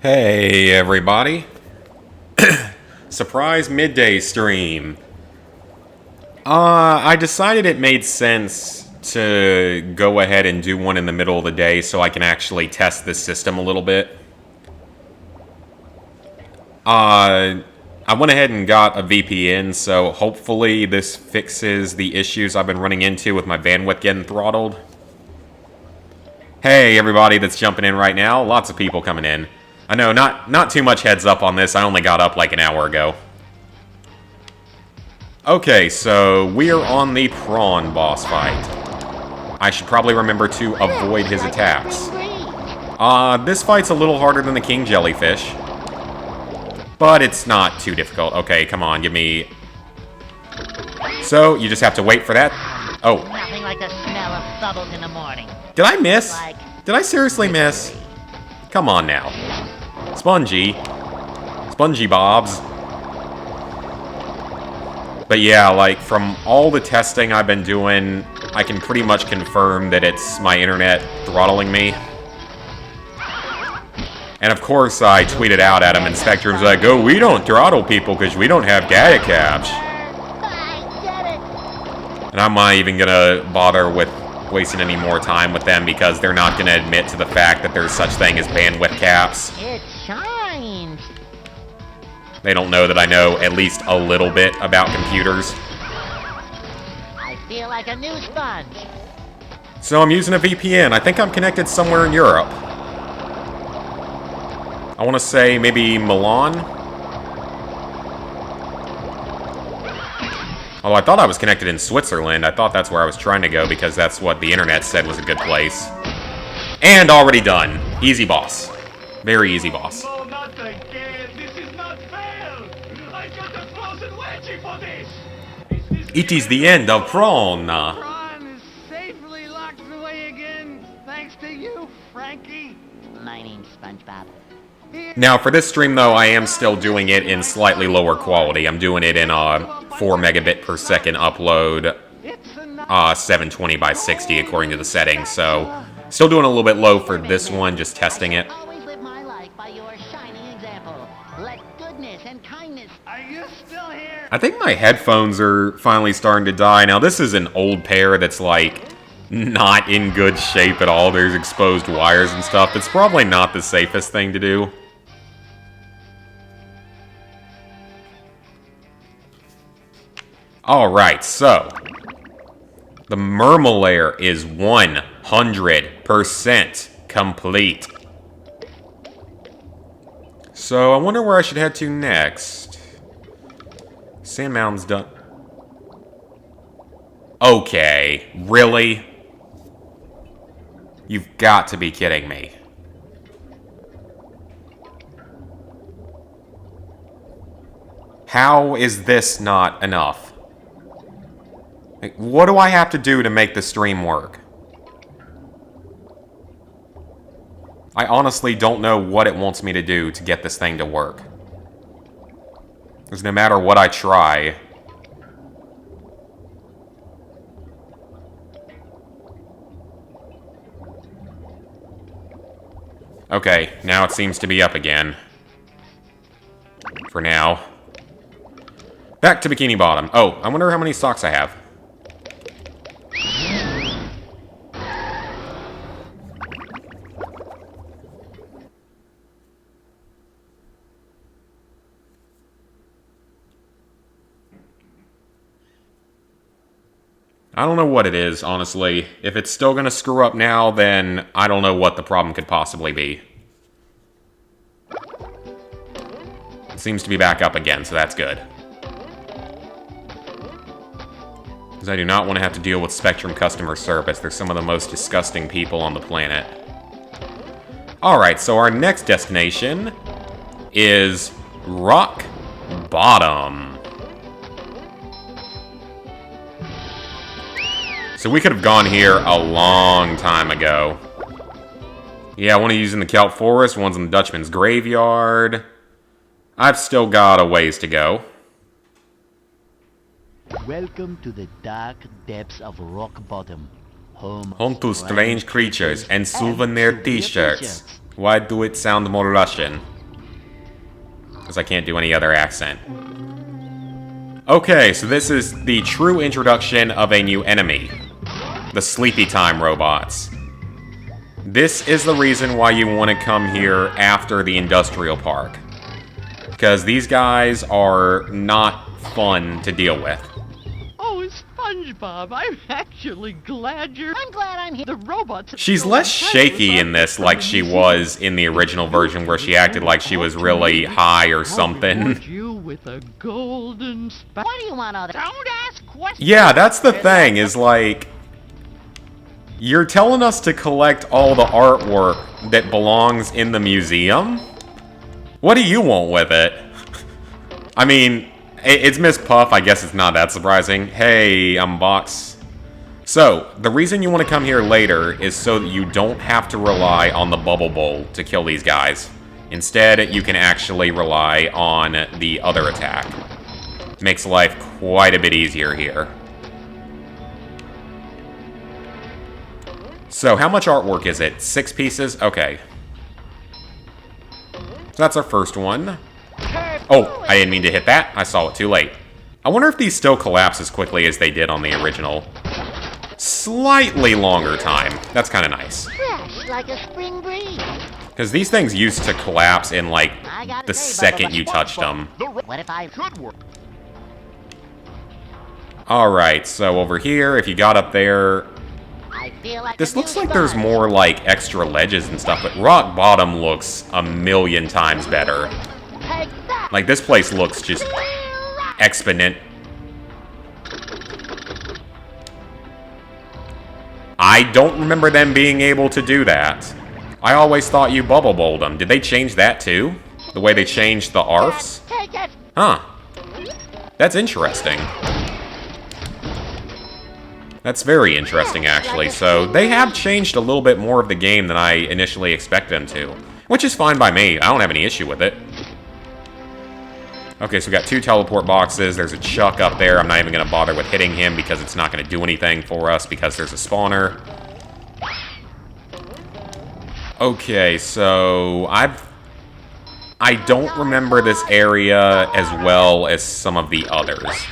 Hey everybody. Surprise midday stream. I decided it made sense to go ahead and do one in the middle of the day so I can actually test the system a little bit. I went ahead and got a VPN, so hopefully this fixes the issues I've been running into with my bandwidth getting throttled. Hey everybody that's jumping in right now, lots of people coming in. I know, not too much heads up on this, I only got up like an hour ago. Okay, so we are on the prawn boss fight. I should probably remember to avoid his attacks. This fight's a little harder than the king jellyfish. But it's not too difficult. Okay, come on, give me... So, you just have to wait for that. Oh. Nothing like the smell of bubbles in the morning. Did I miss? Did I seriously miss? Come on now. SpongeBob's. But yeah, like, from all the testing I've been doing, I can pretty much confirm that it's my internet throttling me. And of course, I tweeted out at him, and Spectrum's like, oh, we don't throttle people because we don't have data caps. And I'm not even gonna bother with wasting any more time with them because they're not gonna admit to the fact that there's such thing as bandwidth caps. It shines. They don't know that I know at least a little bit about computers. I feel like a new sponge. So I'm using a VPN. I think I'm connected somewhere in Europe. I want to say maybe Milan? Oh, I thought I was connected in Switzerland. I thought that's where I was trying to go because that's what the internet said was a good place. And already done. Easy boss. Very easy boss. No, not again. This is not fair. I got a frozen wedgie for this. It is the end of prawn. Prawn is safely locked away again, thanks to you, Frankie. My name's SpongeBob. Now, for this stream, though, I am still doing it in slightly lower quality. I'm doing it in a 4 megabit per second upload, 720 by 60 according to the settings, so still doing a little bit low for this one, just testing it. Always live my life by your shining example. Let goodness and kindness. Are you still here? I think my headphones are finally starting to die. Now, this is an old pair that's, like, not in good shape at all. There's exposed wires and stuff. It's probably not the safest thing to do. Alright, so the Murmur is 100% complete. So I wonder where I should head to next. Sand Mountain's done. Okay, really? You've got to be kidding me. How is this not enough? Like, what do I have to do to make the stream work? I honestly don't know what it wants me to do to get this thing to work. Because no matter what I try... Okay, now it seems to be up again. For now. Back to Bikini Bottom. Oh, I wonder how many socks I have. I don't know what it is, honestly. If it's still gonna screw up now, then I don't know what the problem could possibly be. It seems to be back up again, so that's good. Because I do not want to have to deal with Spectrum customer service. They're some of the most disgusting people on the planet. Alright, so our next destination is Rock Bottom. So we could have gone here a long time ago. Yeah, one of these in the Kelp Forest, one's in the Dutchman's Graveyard. I've still got a ways to go. Welcome to the dark depths of Rock Bottom, home Home to strange creatures and souvenir t-shirts. Why do it sound more Russian? Because I can't do any other accent. Okay, so this is the true introduction of a new enemy. The Sleepy Time robots. This is the reason why you want to come here after the industrial park. Because these guys are not fun to deal with. Oh, SpongeBob, I'm actually glad you're... I'm glad I'm here. The robots... She's less shaky in this like she was in the original version where she acted like she was really high or something. You with a golden What do you want all the... Don't ask questions! Yeah, that's the thing, is like... You're telling us to collect all the artwork that belongs in the museum? What do you want with it? I mean, it's Miss Puff, I guess it's not that surprising. Hey, I'm Box. So, the reason you want to come here later is so that you don't have to rely on the Bubble Bowl to kill these guys. Instead, you can actually rely on the other attack. Makes life quite a bit easier here. So, how much artwork is it? 6 pieces? Okay. So that's our first one. Oh, I didn't mean to hit that. I saw it too late. I wonder if these still collapse as quickly as they did on the original. Slightly longer time. That's kind of nice. Fresh like a spring breeze. Because these things used to collapse in, like, I gotta the say, second Bubba, you touched them. What if I could work? Alright, so over here, if you got up there... I feel like This a looks new like there's sponge. more, like, extra ledges and stuff, but Rock Bottom looks a million times better. Take that. Like, this place looks just exponent. I don't remember them being able to do that. I always thought you bubble bowled them. Did they change that too? The way they changed the ARFs? Take it. Huh. That's interesting. That's very interesting, actually. So, they have changed a little bit more of the game than I initially expected them to. Which is fine by me. I don't have any issue with it. Okay, so we got 2 teleport boxes. There's a Chuck up there. I'm not even going to bother with hitting him because it's not going to do anything for us because there's a spawner. Okay, so I don't remember this area as well as some of the others.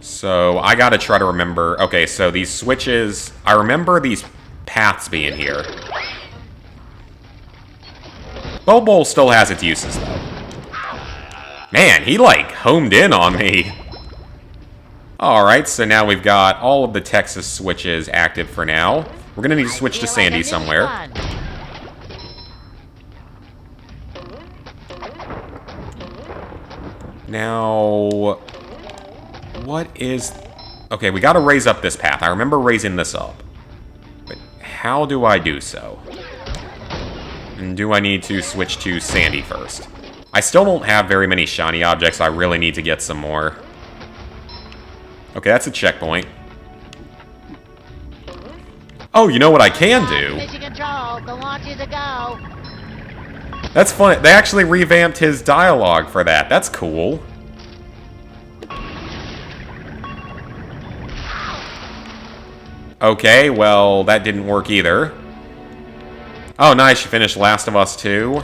So I gotta try to remember. Okay, so these switches, I remember these paths being here. Bubble Bowl still has its uses, though. Man, he, like, homed in on me. Alright, so now we've got all of the Texas switches active for now. We're gonna need to switch to Sandy somewhere. Now, what is... Okay, we gotta raise up this path. I remember raising this up. But how do I do so? And do I need to switch to Sandy first? I still don't have very many shiny objects. I really need to get some more. Okay, that's a checkpoint. Oh, you know what I can do? Mission control. The launch is a go. That's fun. They actually revamped his dialogue for that. That's cool. Okay, well, that didn't work either. Oh, nice. You finished Last of Us 2.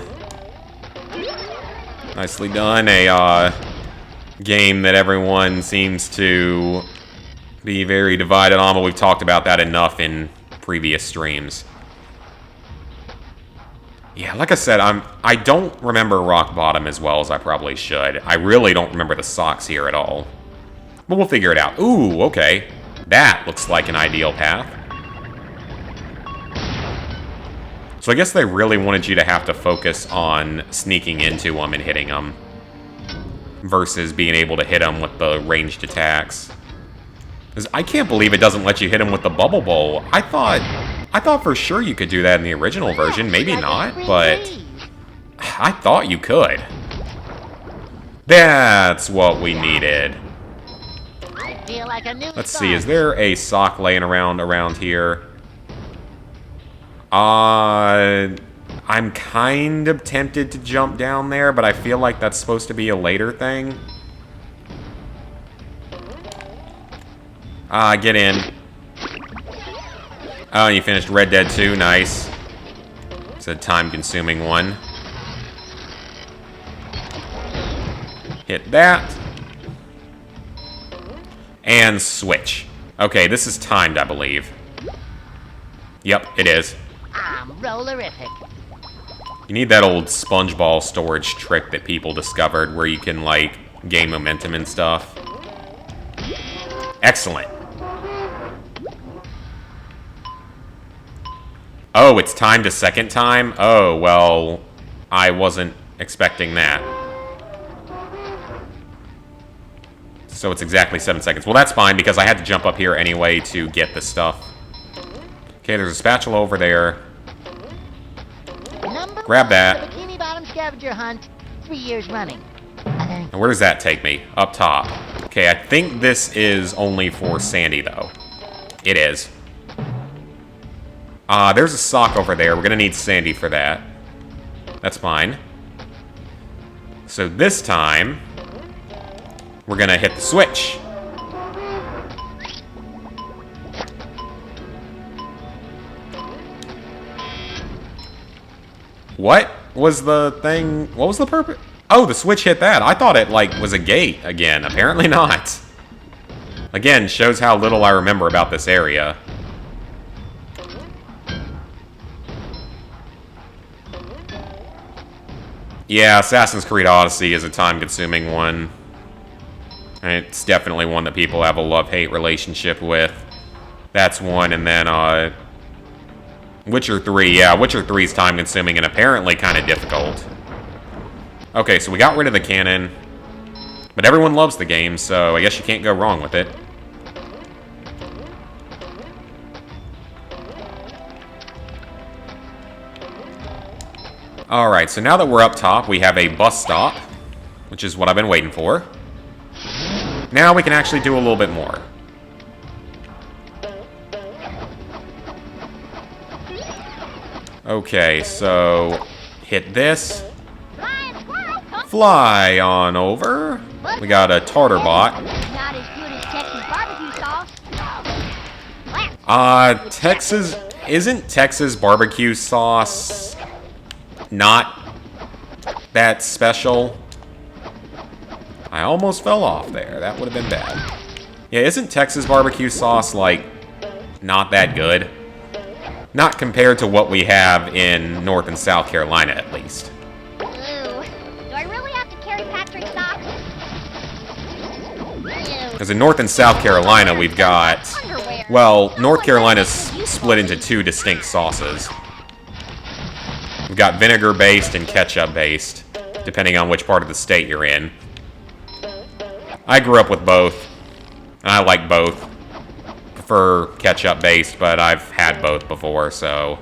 Nicely done. A game that everyone seems to be very divided on, but we've talked about that enough in previous streams. Yeah, like I said, I don't remember Rock Bottom as well as I probably should. I really don't remember the socks here at all. But we'll figure it out. Ooh, okay. That looks like an ideal path. So I guess they really wanted you to have to focus on sneaking into them and hitting them versus being able to hit them with the ranged attacks. 'Cause I can't believe it doesn't let you hit them with the Bubble Bowl. I thought for sure you could do that in the original version. Maybe not, but I thought you could. That's what we needed. I feel like a new Let's see, is there a sock laying around here? I'm kind of tempted to jump down there, but I feel like that's supposed to be a later thing. Get in. Oh, you finished Red Dead 2. Nice. It's a time-consuming one. Hit that. And switch. Okay, this is timed, I believe. Yep, it is. I'm rollerific. You need that old SpongeBob storage trick that people discovered where you can, like, gain momentum and stuff. Excellent. Oh, it's timed a second time? Oh, well, I wasn't expecting that. So it's exactly 7 seconds. Well, that's fine, because I had to jump up here anyway to get the stuff. Okay, there's a spatula over there. Number Grab one that. for the Bikini Bottom scavenger hunt, 3 years running. And where does that take me? Up top. Okay, I think this is only for Sandy, though. It is. There's a sock over there. We're gonna need Sandy for that. That's fine. So this time, we're gonna hit the switch. What was the thing? What was the purpose? Oh, the switch hit that. I thought it, like, was a gate again. Apparently not. Again, shows how little I remember about this area. Yeah, Assassin's Creed Odyssey is a time-consuming one. And it's definitely one that people have a love-hate relationship with. That's one, and then, Witcher 3. Yeah, Witcher 3 is time-consuming and apparently kind of difficult. Okay, so we got rid of the cannon. But everyone loves the game, so I guess you can't go wrong with it. Alright, so now that we're up top, we have a bus stop, which is what I've been waiting for. Now we can actually do a little bit more. Okay, so hit this. Fly on over. We got a tartar bot. Not as good as Texas barbecue sauce. Texas... Isn't Texas barbecue sauce not that special? I almost fell off there. That would have been bad. Yeah, isn't Texas barbecue sauce, like, not that good? Not compared to what we have in North and South Carolina, at least. Ooh, do I really have to carry Patrick's socks? Because in North and South Carolina, we've got... Well, North Carolina's split into two distinct sauces. We've got vinegar-based and ketchup-based, depending on which part of the state you're in. I grew up with both, and I like both. Prefer ketchup-based, but I've had both before, so...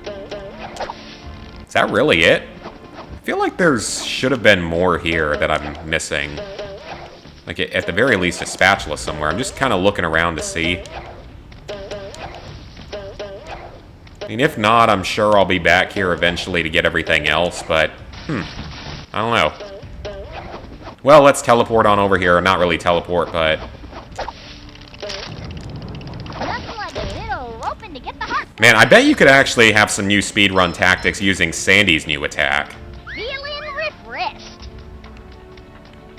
Is that really it? I feel like should have been more here that I'm missing. Like, at the very least, a spatula somewhere. I'm just kind of looking around to see. I mean, if not, I'm sure I'll be back here eventually to get everything else, but... I don't know. Well, let's teleport on over here. Not really teleport, but... Nothing like a little roping to get the heart. Man, I bet you could actually have some new speedrun tactics using Sandy's new attack. Feeling refreshed.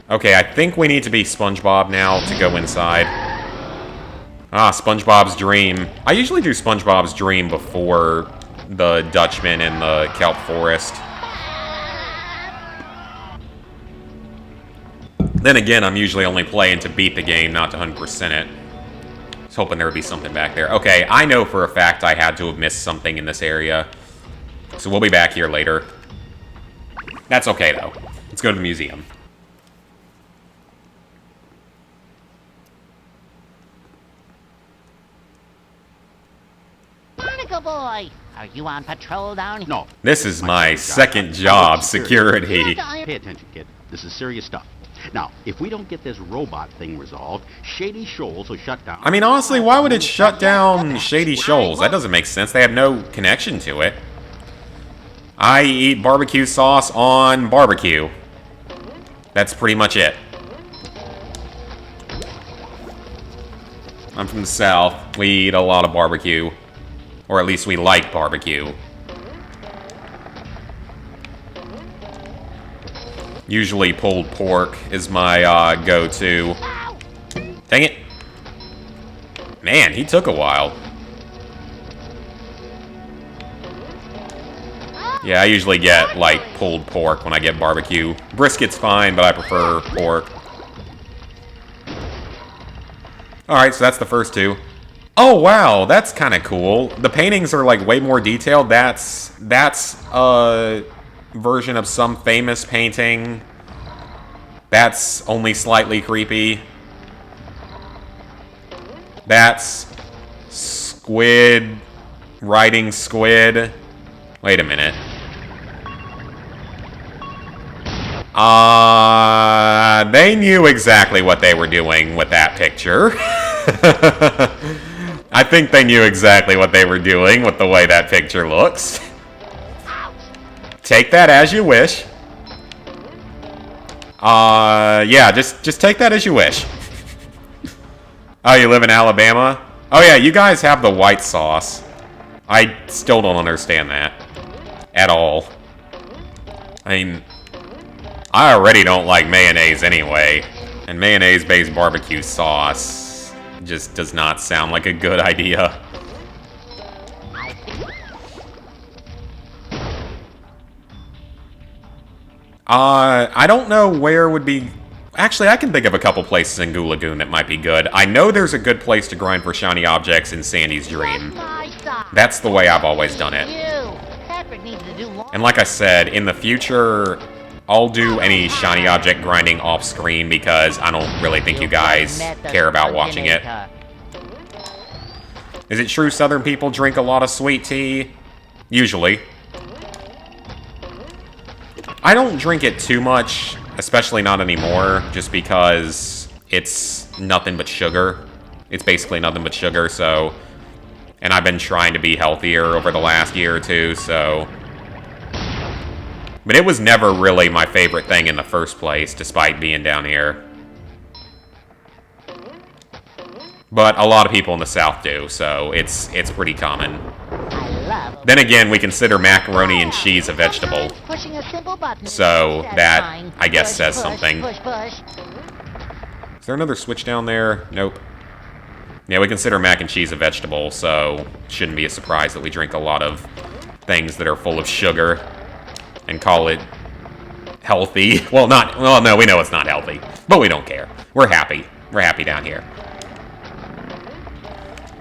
Okay, I think we need to be SpongeBob now to go inside. Ah, SpongeBob's Dream. I usually do SpongeBob's Dream before the Dutchman in the kelp forest. Then again, I'm usually only playing to beat the game, not to 100% it. I was hoping there would be something back there. Okay, I know for a fact I had to have missed something in this area. So we'll be back here later. That's okay, though. Let's go to the museum. Barnacle boy, are you on patrol down here? No. This is my second job, security. Pay attention, kid. This is serious stuff. Now, if we don't get this robot thing resolved, Shady Shoals will shut down. I mean, honestly, why would it shut down Shady Shoals? That doesn't make sense. They have no connection to it. I eat barbecue sauce on barbecue. That's pretty much it. I'm from the South. We eat a lot of barbecue. Or at least we like barbecue. Usually pulled pork is my go-to. Dang it. Man, he took a while. Yeah, I usually get, like, pulled pork when I get barbecue. Brisket's fine, but I prefer pork. Alright, so that's the first two. Oh, wow, that's kind of cool. The paintings are, like, way more detailed. That's a version of some famous painting. That's only slightly creepy. That's squid riding squid. Wait a minute. They knew exactly what they were doing with that picture. I think they knew exactly what they were doing with the way that picture looks. Take that as you wish. Yeah, just take that as you wish. Oh, you live in Alabama? Oh yeah, you guys have the white sauce. I still don't understand that. At all. I mean, I already don't like mayonnaise anyway. And mayonnaise-based barbecue sauce just does not sound like a good idea. I don't know where would be... Actually, I can think of a couple places in Goo Lagoon that might be good. I know there's a good place to grind for shiny objects in Sandy's Dream. That's the way I've always done it. And like I said, in the future, I'll do any shiny object grinding off-screen because I don't really think you guys care about watching it. Is it true Southern people drink a lot of sweet tea? Usually. I don't drink it too much, especially not anymore, just because it's nothing but sugar. It's basically nothing but sugar, so... And I've been trying to be healthier over the last year or two, so... But it was never really my favorite thing in the first place, despite being down here. But a lot of people in the South do, so it's pretty common. Then again, we consider macaroni and cheese a vegetable. So that, I guess, says something. Is there another switch down there? Nope. Yeah, we consider mac and cheese a vegetable, so it shouldn't be a surprise that we drink a lot of things that are full of sugar and call it healthy. Well, no, we know it's not healthy, but we don't care. We're happy. We're happy down here.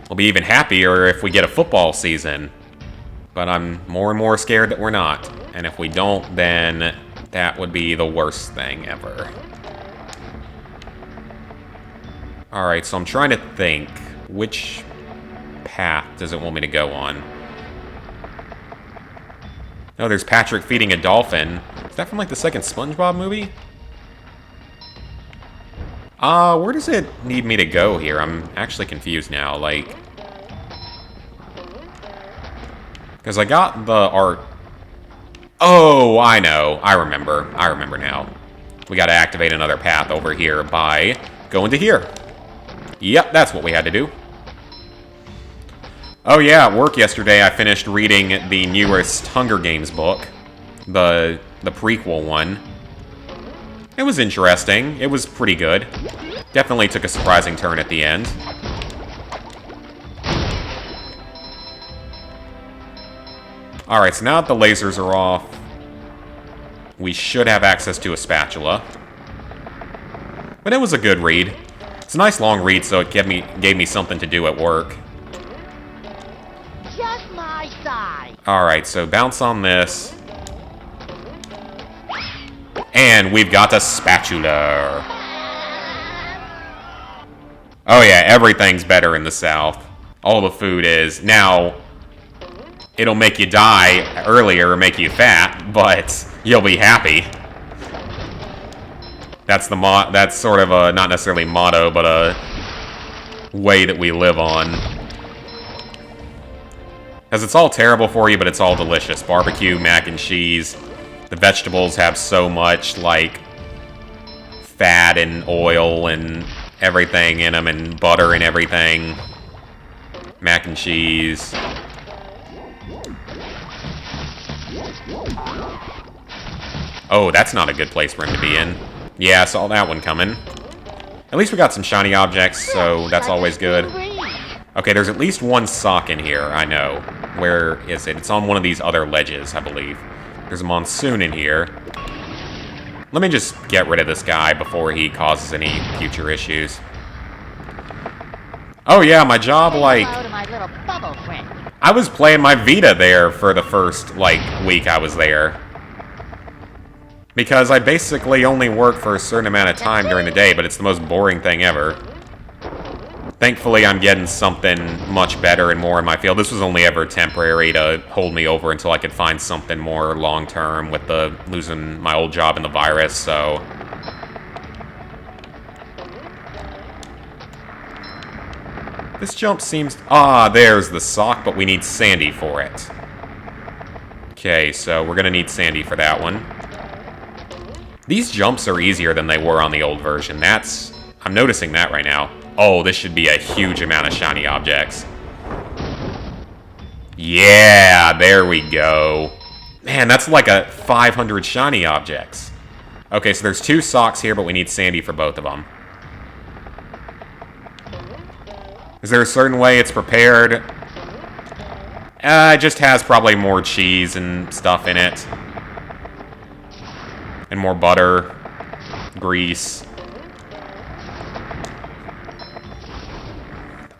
We'll be even happier if we get a football season. But I'm more and more scared that we're not. And if we don't, then that would be the worst thing ever. Alright, so I'm trying to think. Which path does it want me to go on? Oh, there's Patrick feeding a dolphin. Is that from, like, the second SpongeBob movie? Where does it need me to go here? I'm actually confused now, like... Because I got the art... Oh, I know. I remember. I remember now. We gotta activate another path over here by going to here. Yep, that's what we had to do. Oh yeah, at work yesterday I finished reading the newest Hunger Games book. The prequel one. It was interesting. It was pretty good. Definitely took a surprising turn at the end. Alright, so now that the lasers are off, we should have access to a spatula. But it was a good read. It's a nice long read, so it gave me something to do at work. Just my size. Alright, so bounce on this. And we've got a spatula. Oh yeah, everything's better in the South. All the food is. Now, it'll make you die earlier or make you fat, but you'll be happy. That's that's sort of a, not necessarily motto, but a way that we live on. Because it's all terrible for you, but it's all delicious. Barbecue, mac and cheese. The vegetables have so much, like, fat and oil and everything in them, and butter and everything. Mac and cheese. Oh, that's not a good place for him to be in. Yeah, I saw that one coming. At least we got some shiny objects, so that's always good. Okay, there's at least one sock in here, I know. Where is it? It's on one of these other ledges, I believe. There's a monsoon in here. Let me just get rid of this guy before he causes any future issues. Oh yeah, my job, like... Hello to my little bubble friend. I was playing my Vita there for the first, like, week I was there. Because I basically only work for a certain amount of time during the day, but it's the most boring thing ever. Thankfully, I'm getting something much better and more in my field. This was only ever temporary to hold me over until I could find something more long-term with the losing my old job and the virus, so... This jump seems... Ah, there's the sock, but we need Sandy for it. Okay, so we're gonna need Sandy for that one. These jumps are easier than they were on the old version. I'm noticing that right now. Oh, this should be a huge amount of shiny objects. Yeah, there we go. Man, that's like a 500 shiny objects. Okay, so there's 2 socks here, but we need Sandy for both of them. Is there a certain way it's prepared? It just has probably more cheese and stuff in it. And more butter, grease.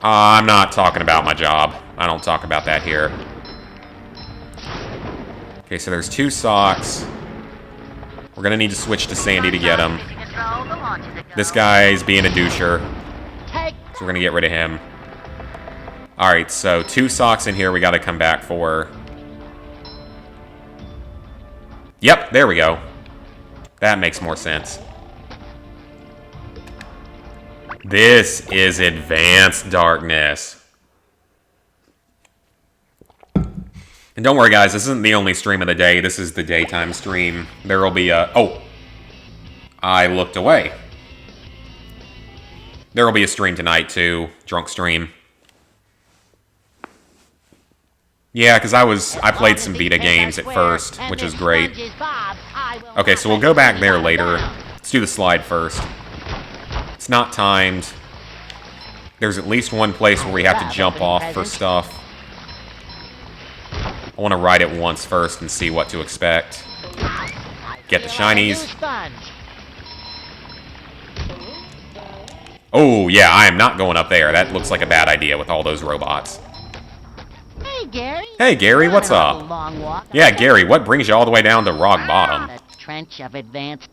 I'm not talking about my job. I don't talk about that here. Okay, so there's 2 socks. We're gonna need to switch to Sandy to get him. This guy's being a doucher, so we're gonna get rid of him. Alright, so 2 socks in here we gotta come back for. Yep, there we go. That makes more sense. This is Advanced Darkness. And don't worry, guys, this isn't the only stream of the day. This is the daytime stream. There will be a... Oh! I looked away. There will be a stream tonight, too. Drunk stream. Yeah, because I played some Vita games at first, which is great. Okay, so we'll go back there later. Let's do the slide first. It's not timed. There's at least one place where we have to jump off for stuff. I want to ride it once first and see what to expect. Get the shinies. Oh, yeah, I am not going up there. That looks like a bad idea with all those robots. Hey, Gary. Hey, Gary, what's up? Yeah, Gary, what brings you all the way down to rock bottom? The trench of advanced.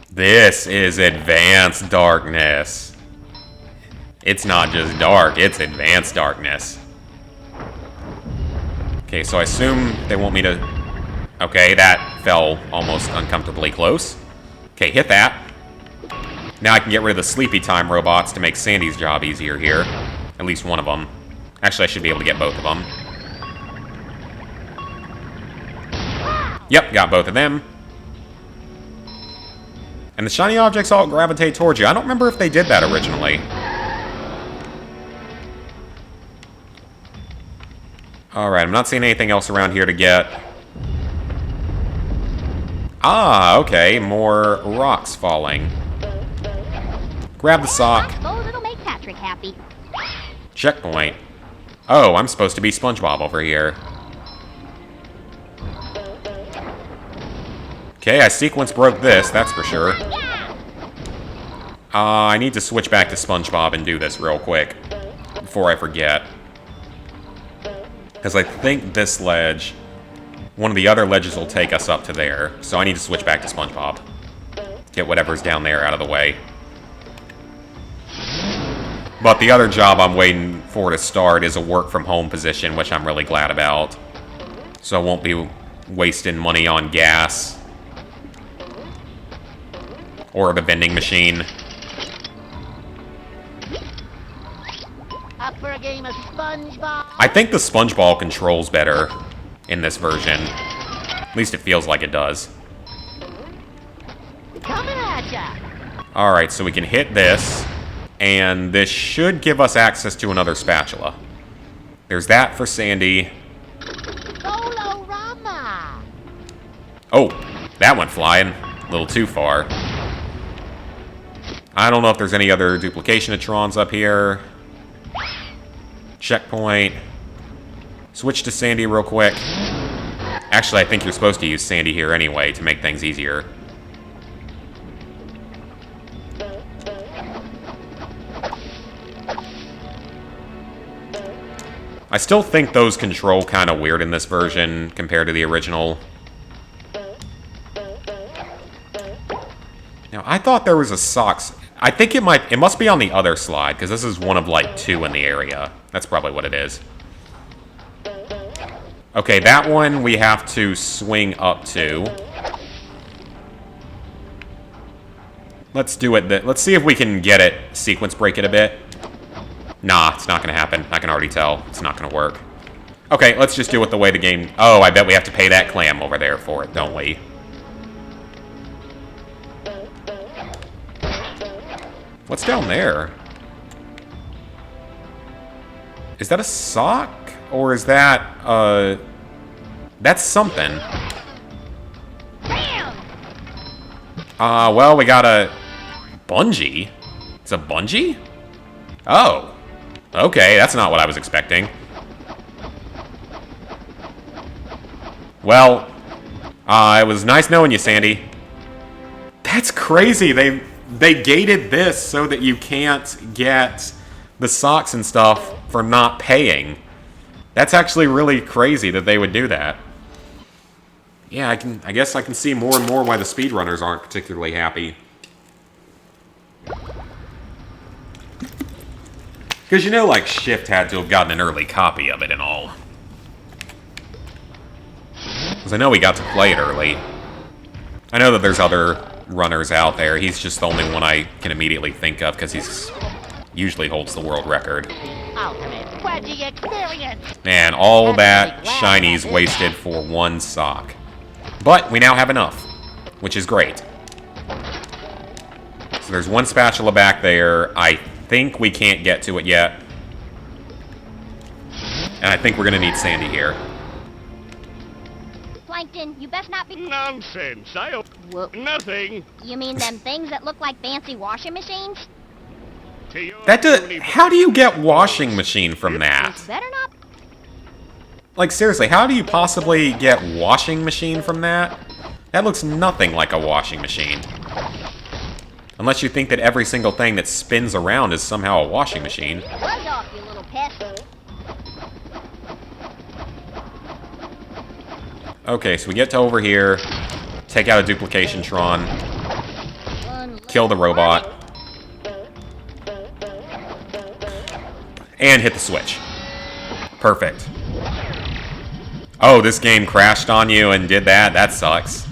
This is Advanced Darkness. It's not just dark, it's Advanced Darkness. Okay, so I assume they want me to... Okay, that fell almost uncomfortably close. Okay, hit that. Now I can get rid of the sleepy time robots to make Sandy's job easier here. At least one of them. Actually, I should be able to get both of them. Yep, got both of them. And the shiny objects all gravitate towards you. I don't remember if they did that originally. Alright, I'm not seeing anything else around here to get. Ah, okay. More rocks falling. Grab the sock. I suppose it'll make Patrick happy. Checkpoint. Oh, I'm supposed to be SpongeBob over here. Okay, I sequence broke this, that's for sure. I need to switch back to SpongeBob and do this real quick before I forget. Because I think this ledge, one of the other ledges will take us up to there. So I need to switch back to SpongeBob. Get whatever's down there out of the way. But the other job I'm waiting for to start is a work-from-home position, which I'm really glad about. So I won't be wasting money on gas. Or the vending machine. Up for a game of SpongeBob. I think the SpongeBob controls better in this version. At least it feels like it does. Coming at ya. Alright, so we can hit this, and this should give us access to another spatula. There's that for Sandy. Solo-rama. Oh, that went flying. A little too far. I don't know if there's any other duplication of Trons up here. Checkpoint. Switch to Sandy real quick. Actually, I think you're supposed to use Sandy here anyway to make things easier. I still think those control kind of weird in this version compared to the original. Now, I thought there was a socks. I think it must be on the other slide, because this is one of like 2 in the area. That's probably what it is. Okay, that one we have to swing up to. Let's do it. Let's see if we can get it, sequence break it a bit. Nah, it's not going to happen. I can already tell. It's not going to work. Okay, let's just do it the way the game... Oh, I bet we have to pay that clam over there for it, don't we? What's down there? Is that a sock? Or is that, that's something. Bam! Well, we got a... Bungee? It's a bungee? Oh. Okay, that's not what I was expecting. Well, it was nice knowing you, Sandy. That's crazy. They gated this so that you can't get the socks and stuff for not paying. That's actually really crazy that they would do that. Yeah, I guess I can see more and more why the speedrunners aren't particularly happy. Because you know, like, Shift had to have gotten an early copy of it and all. Because I know we got to play it early. I know that there's other runners out there. He's just the only one I can immediately think of because he's usually holds the world record. Ultimate Pudgy experience. Man, all that shinies wasted for one sock. But we now have enough, which is great. So there's one spatula back there. I think we can't get to it yet. And I think we're going to need Sandy here. Plankton, you best not be... Nonsense. I hope Whoa. nothing. You mean them things that look like fancy washing machines? To your How do you get washing machine from that? Better not... Like, seriously, how do you possibly get washing machine from that? That looks nothing like a washing machine. Unless you think that every single thing that spins around is somehow a washing machine. Buzz off, you little pest. Okay, so we get to over here, take out a duplication Tron, kill the robot, and hit the switch. Perfect. Oh, this game crashed on you and did that? That sucks.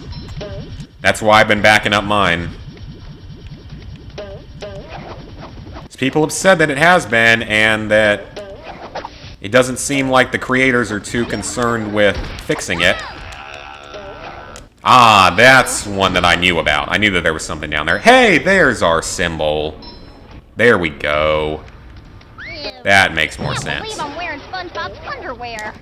That's why I've been backing up mine. People have said that it has been, and that it doesn't seem like the creators are too concerned with fixing it. Ah, that's one that I knew about. I knew that there was something down there. Hey, there's our symbol. There we go. That makes more sense. I can't believe I'm wearing SpongeBob's underwear.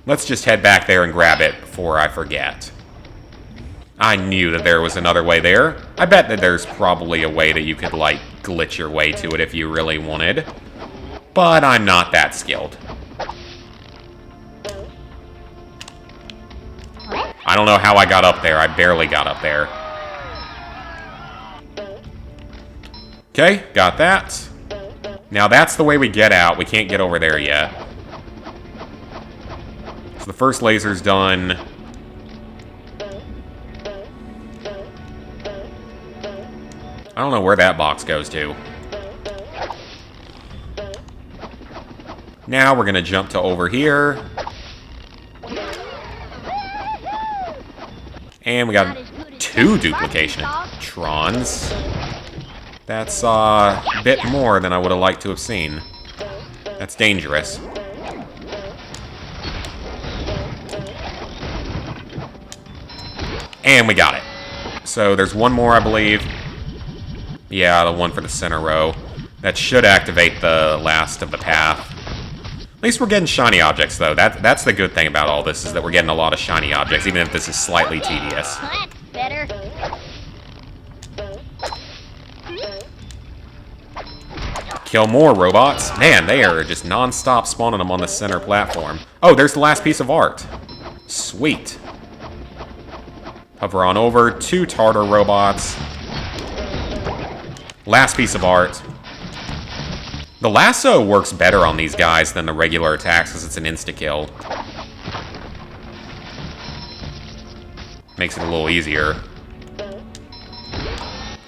Let's just head back there and grab it before I forget. I knew that there was another way there. I bet that there's probably a way that you could, like, glitch your way to it if you really wanted. But I'm not that skilled. I don't know how I got up there. I barely got up there. Okay, got that. Now that's the way we get out. We can't get over there yet. So the first laser's done. I don't know where that box goes to. Now we're going to jump to over here. And we got 2 duplication Trons. That's a bit more than I would have liked to have seen. That's dangerous. And we got it. So there's one more, I believe. Yeah, the one for the center row. That should activate the last of the path. At least we're getting shiny objects, though. That's the good thing about all this, is that we're getting a lot of shiny objects, even if this is slightly tedious. That's better. Kill more robots. Man, they are just non-stop spawning them on the center platform. Oh, there's the last piece of art. Sweet. Hover on over. 2 Tartar robots. Last piece of art. The lasso works better on these guys than the regular attacks because it's an insta-kill. Makes it a little easier.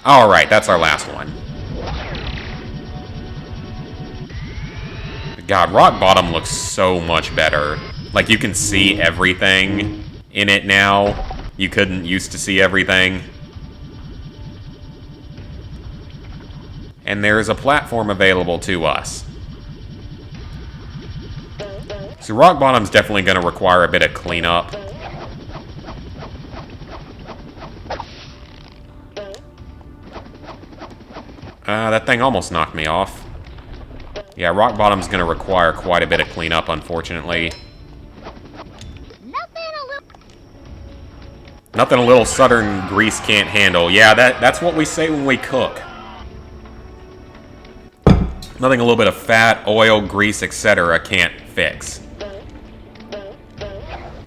Alright, that's our last one. God, Rock Bottom looks so much better. Like, you can see everything in it now. You couldn't used to see everything. And there is a platform available to us. So Rock Bottom's definitely going to require a bit of cleanup. That thing almost knocked me off. Yeah, Rock Bottom's going to require quite a bit of cleanup, unfortunately. Nothing a little southern grease can't handle. Yeah, that's what we say when we cook. Nothing a little bit of fat, oil, grease, etc. can't fix.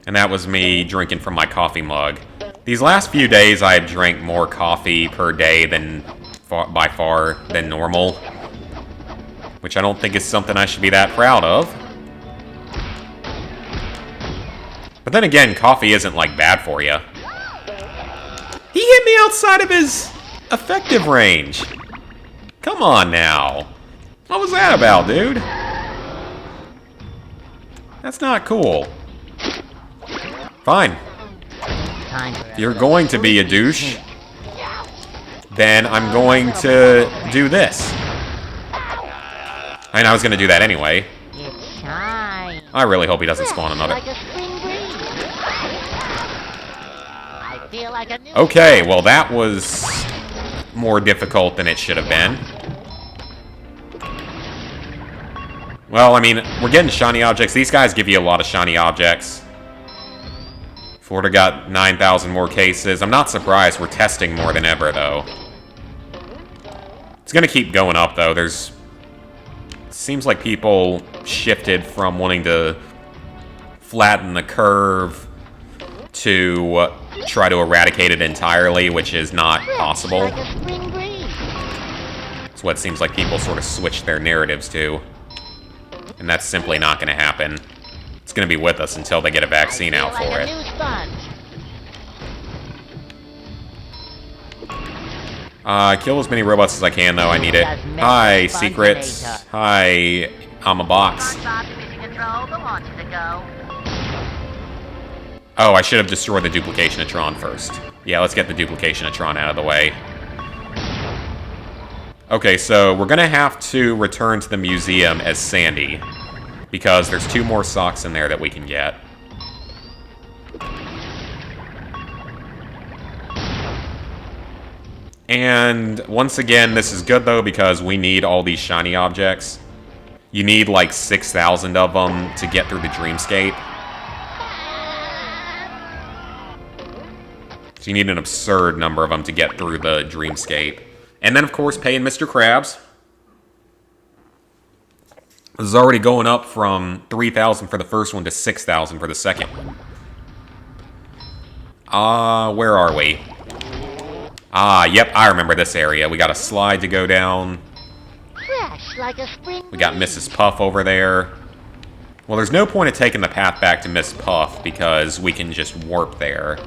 And that was me drinking from my coffee mug. These last few days, I've drank more coffee per day than by far than normal, which I don't think is something I should be that proud of. But then again, coffee isn't like bad for you. He hit me outside of his effective range. Come on now. What was that about, dude? That's not cool. Fine. If you're going to be a douche, then I'm going to do this. I mean, I was going to do that anyway. It's shine. I really hope he doesn't spawn another. Like a spring breeze. I feel like a new Okay, well that was more difficult than it should have been. Well, I mean, we're getting shiny objects. These guys give you a lot of shiny objects. Florida got 9,000 more cases. I'm not surprised. We're testing more than ever, though. It's going to keep going up, though. Seems like people shifted from wanting to flatten the curve to try to eradicate it entirely, which is not possible. like a spring breeze. It's what it seems like people sort of switch their narratives to. And that's simply not going to happen. It's going to be with us until they get a vaccine out Like for a it. new sponge. Kill as many robots as I can, though. I need it. Hi, secrets. Hi, I'm a box. SpongeBob to mission control. Who wants you to go? Oh, I should have destroyed the Duplicationatron first. Yeah, let's get the Duplicationatron out of the way. Okay, so we're going to have to return to the museum as Sandy, because there's 2 more socks in there that we can get. And once again, this is good, though, because we need all these shiny objects. You need like 6,000 of them to get through the dreamscape. So you need an absurd number of them to get through the dreamscape. And then, of course, paying Mr. KRABS. This is already going up from 3,000 for the first one to 6,000 for the second one. Where are we? Yep, I remember this area. We got a slide to go down. Fresh like a spring We got Mrs. Puff over there. Well, there's no point of taking the path back to Miss Puff because we can just warp there.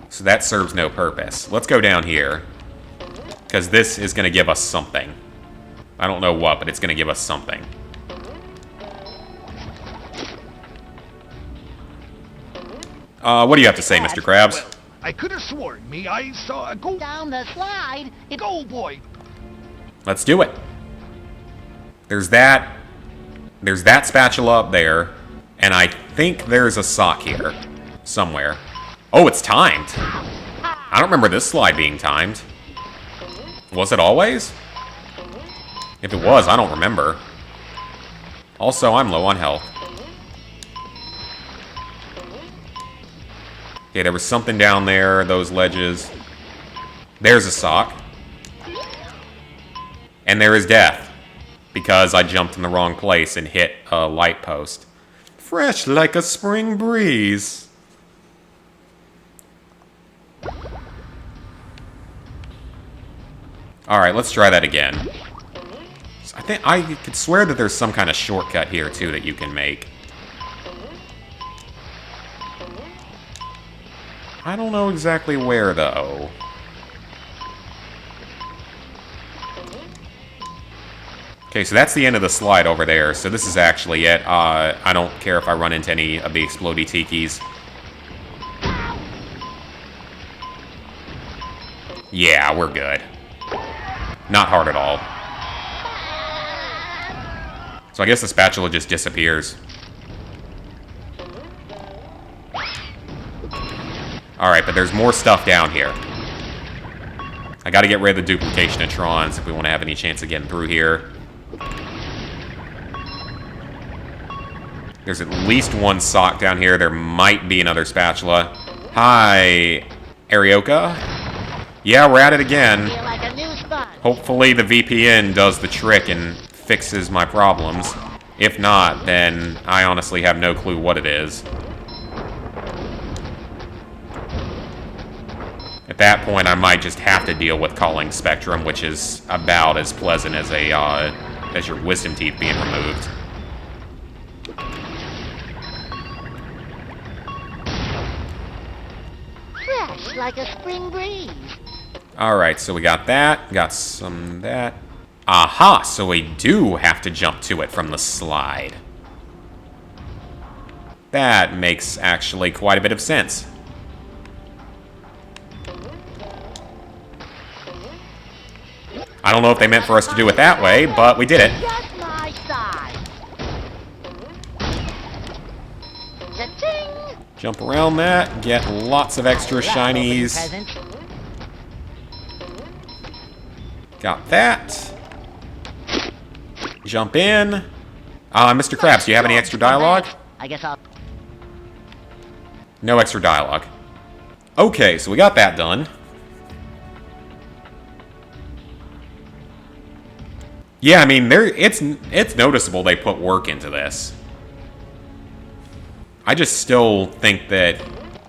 So that serves no purpose. Let's go down here, because this is going to give us something. I don't know what, but it's going to give us something. What do you have to say, Mr. KRABS? Well, I could have sworn I saw a gold down the slide. It gold boy. Let's do it. There's that spatula up there, and I think there's a sock here somewhere. Oh, it's timed. I don't remember this slide being timed. Was it always? If it was, I don't remember. Also, I'm low on health. Okay, there was something down there, those ledges. There's a sock. And there is death. Because I jumped in the wrong place and hit a light post. Fresh like a spring breeze. Alright, let's try that again. I could swear that there's some kind of shortcut here, too, that you can make. I don't know exactly where, though. Okay, so that's the end of the slide over there, so this is actually it. I don't care if I run into any of the explodey tikis. Yeah, we're good. Not hard at all. So I guess the spatula just disappears. Alright, but there's more stuff down here. I gotta get rid of the duplication of Trons if we want to have any chance of getting through here. There's at least one sock down here. There might be another spatula. Hi, Arioka. Yeah, we're at it again. Feel like a new sponge. Hopefully the VPN does the trick and fixes my problems. If not, then I honestly have no clue what it is. At that point, I might just have to deal with calling Spectrum, which is about as pleasant as as your wisdom teeth being removed. Fresh like a spring breeze. Alright, so we got that. Got some of that. Aha! So we do have to jump to it from the slide. That makes actually quite a bit of sense. I don't know if they meant for us to do it that way, but we did it. Just my size. Cha-ching! Jump around that, get lots of extra shinies. Present. Got that. Jump in. Mr. KRABS, do you have any extra dialogue? I guess I'll... No extra dialogue. Okay, so we got that done. Yeah, I mean, it's noticeable they put work into this. I just still think that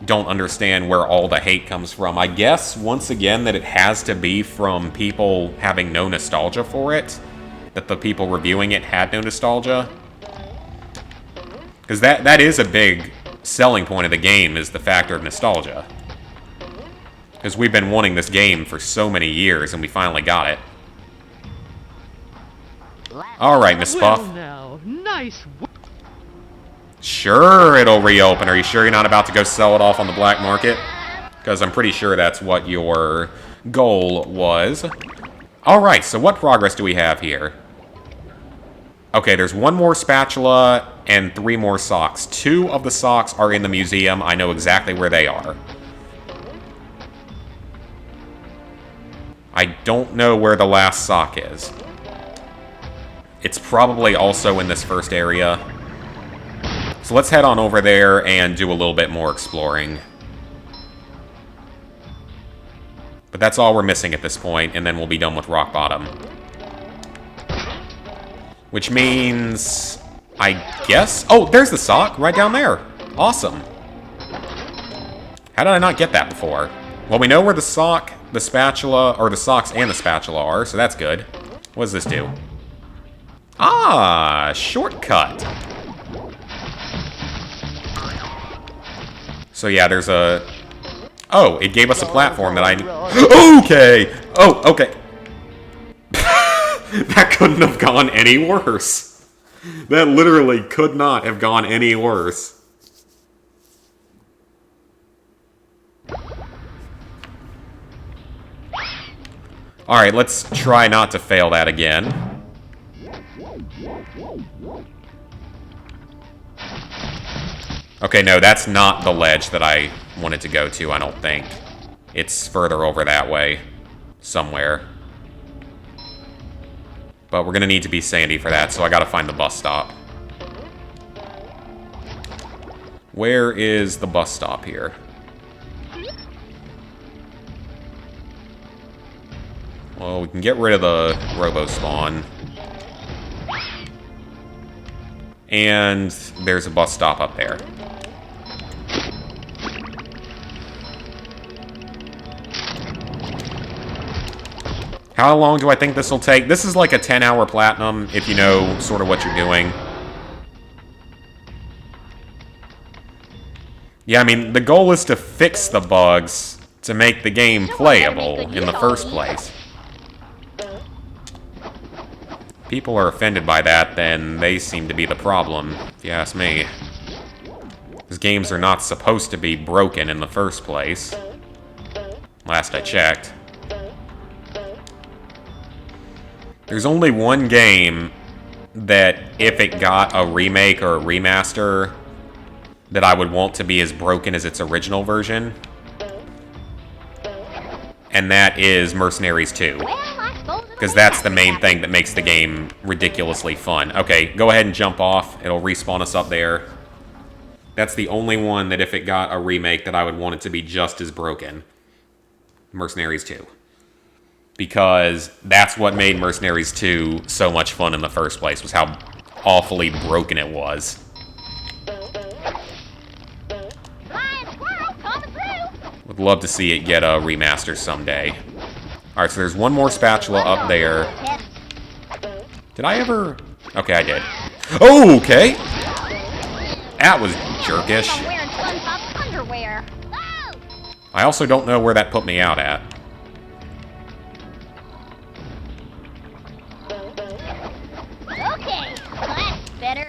don't understand where all the hate comes from. I guess, once again, that it has to be from people having no nostalgia for it. That the people reviewing it had no nostalgia. Because that is a big selling point of the game, is the factor of nostalgia. Because we've been wanting this game for so many years, and we finally got it. Alright, Miss Puff. Well now, nice work. Sure, it'll reopen. Are you sure you're not about to go sell it off on the black market? Because I'm pretty sure that's what your goal was. Alright, so what progress do we have here? Okay, there's one more spatula and 3 more socks. 2 of the socks are in the museum. I know exactly where they are. I don't know where the last sock is. It's probably also in this first area. So let's head on over there and do a little bit more exploring. But that's all we're missing at this point, and then we'll be done with Rock Bottom. Which means... I guess... Oh, there's the sock, right down there. Awesome. How did I not get that before? Well, we know where the sock, the spatula, or the socks and the spatula are, so that's good. What does this do? Ah, shortcut. So yeah, there's a... Oh, it gave us a platform that I... Okay! Oh, okay. That couldn't have gone any worse. That literally could not have gone any worse. Alright, let's try not to fail that again. Okay, no, that's not the ledge that I wanted to go to, I don't think. It's further over that way. Somewhere. But we're gonna need to be Sandy for that, so I gotta find the bus stop. Where is the bus stop here? Well, we can get rid of the robo-spawn. And there's a bus stop up there. How long do I think this will take? This is like a 10-hour platinum, if you know sort of what you're doing. Yeah, I mean, the goal is to fix the bugs to make the game playable in the first place. People are offended by that, then they seem to be the problem, if you ask me. These games are not supposed to be broken in the first place. Last I checked. There's only one game that, if it got a remake or a remaster, that I would want to be as broken as its original version. And that is Mercenaries 2. Because that's the main thing that makes the game ridiculously fun. Okay, go ahead and jump off. It'll respawn us up there. That's the only one that if it got a remake that I would want it to be just as broken. Mercenaries 2. Because that's what made Mercenaries 2 so much fun in the first place, was how awfully broken it was. Would love to see it get a remaster someday. Alright, so there's one more spatula up there. Did I ever... Okay, I did. Oh, okay! That was jerkish. I also don't know where that put me out at.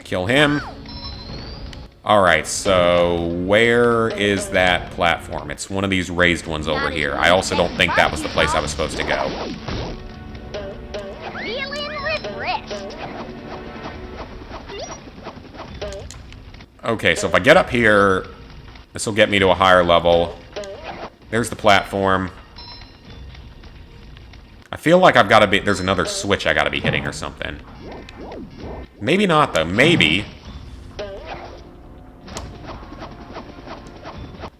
Kill him. Alright, so where is that platform? It's one of these raised ones over here. I also don't think that was the place I was supposed to go. Okay, so if I get up here, this will get me to a higher level. There's the platform. I feel like I've got to be... There's another switch I got to be hitting or something. Maybe not, though. Maybe.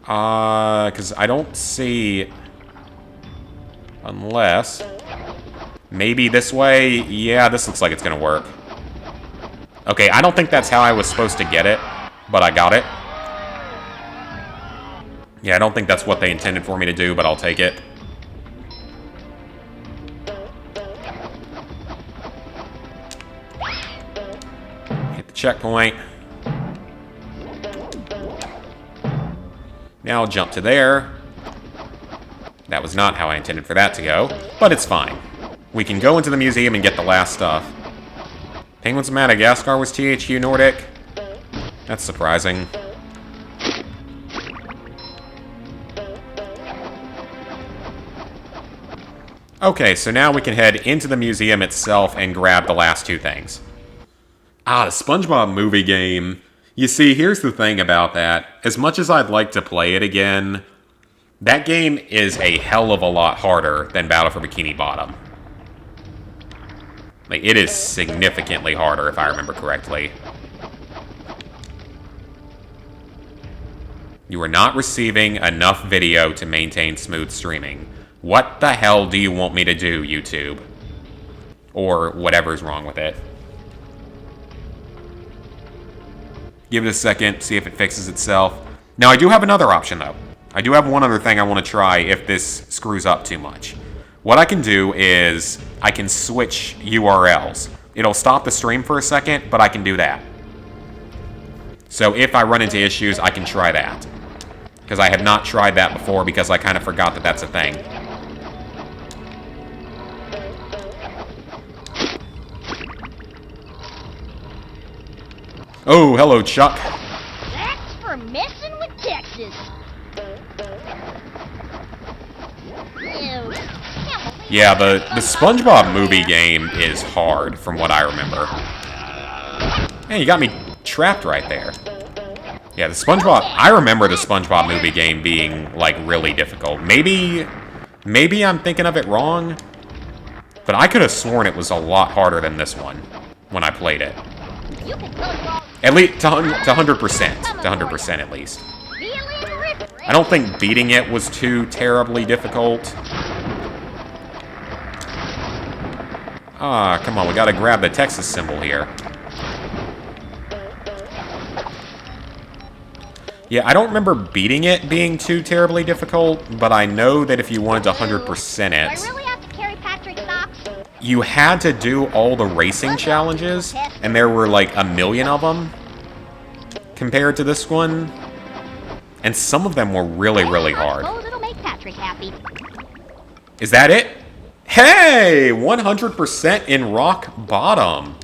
Because I don't see... Unless... Maybe this way? Yeah, this looks like it's going to work. Okay, I don't think that's how I was supposed to get it, but I got it. Yeah, I don't think that's what they intended for me to do, but I'll take it. Hit the checkpoint. Now I'll jump to there. That was not how I intended for that to go, but it's fine. We can go into the museum and get the last stuff. Penguins of Madagascar was THQ Nordic? That's surprising. Okay, so now we can head into the museum itself and grab the last two things. Ah, the SpongeBob movie game. You see, here's the thing about that. As much as I'd like to play it again, that game is a hell of a lot harder than Battle for Bikini Bottom. Like, it is significantly harder, if I remember correctly. You are not receiving enough video to maintain smooth streaming. What the hell do you want me to do, YouTube? Or whatever's wrong with it. Give it a second, see if it fixes itself. Now, I do have another option, though. I do have one other thing I want to try if this screws up too much. What I can do is I can switch URLs. It'll stop the stream for a second, but I can do that. So if I run into issues, I can try that. Because I have not tried that before because I kind of forgot that that's a thing. Oh, hello, Chuck. That's for messing with Texas. Yeah, the SpongeBob movie game is hard, from what I remember. Hey, you got me trapped right there. Yeah, the SpongeBob... I remember the SpongeBob movie game being, like, really difficult. Maybe I'm thinking of it wrong, but I could have sworn it was a lot harder than this one when I played it. At least to 100%. To 100% at least. I don't think beating it was too terribly difficult. Ah, come on, we gotta grab the Texas symbol here. Yeah, I don't remember beating it being too terribly difficult, but I know that if you wanted to 100% it, you had to do all the racing challenges, and there were like a million of them compared to this one. And some of them were really, really hard. Is that it? Hey! 100% in rock bottom.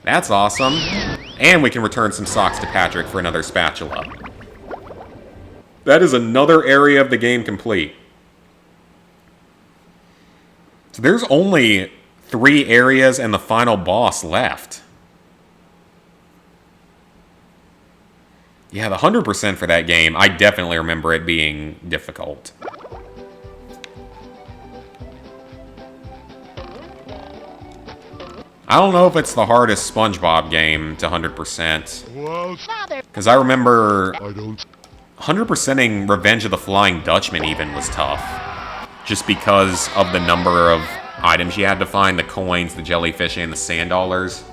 That's awesome. And we can return some socks to Patrick for another spatula. That is another area of the game complete. So there's only 3 areas and the final boss left. Yeah, the 100% for that game, I definitely remember it being difficult. I don't know if it's the hardest SpongeBob game to 100%. Because I remember 100%ing Revenge of the Flying Dutchman even was tough. Just because of the number of items you had to find, the coins, the jellyfish, and the sand dollars.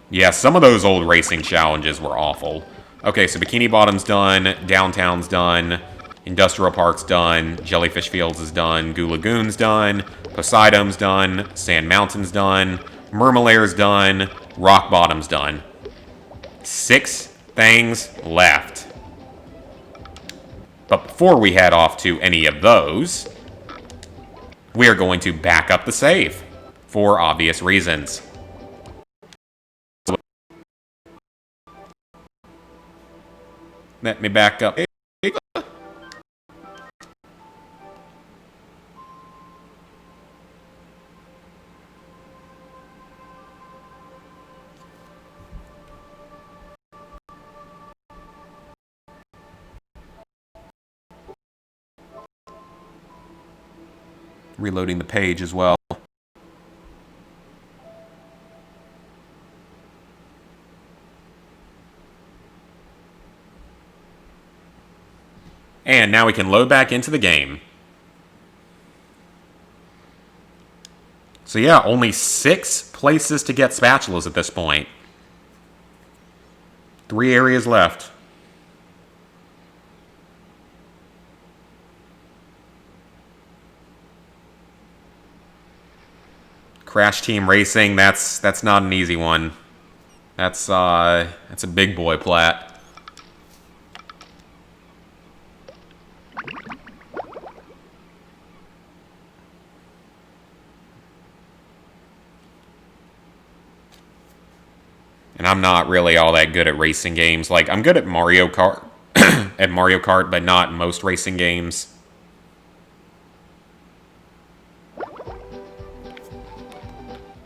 Yeah, some of those old racing challenges were awful. Okay, so Bikini Bottom's done, Downtown's done, Industrial Park's done, Jellyfish Fields is done, Goo Lagoon's done, Poseidon's done, Sand Mountain's done, Mermalair's done, Rock Bottom's done. 6 things left. But before we head off to any of those, we are going to back up the save, for obvious reasons. Let me back up. Reloading the page as well. And now we can load back into the game. So yeah, only 6 places to get spatulas at this point. 3 areas left. Crash Team Racing, that's not an easy one. That's a big boy plat. And I'm not really all that good at racing games. Like, I'm good at Mario Kart, but not most racing games.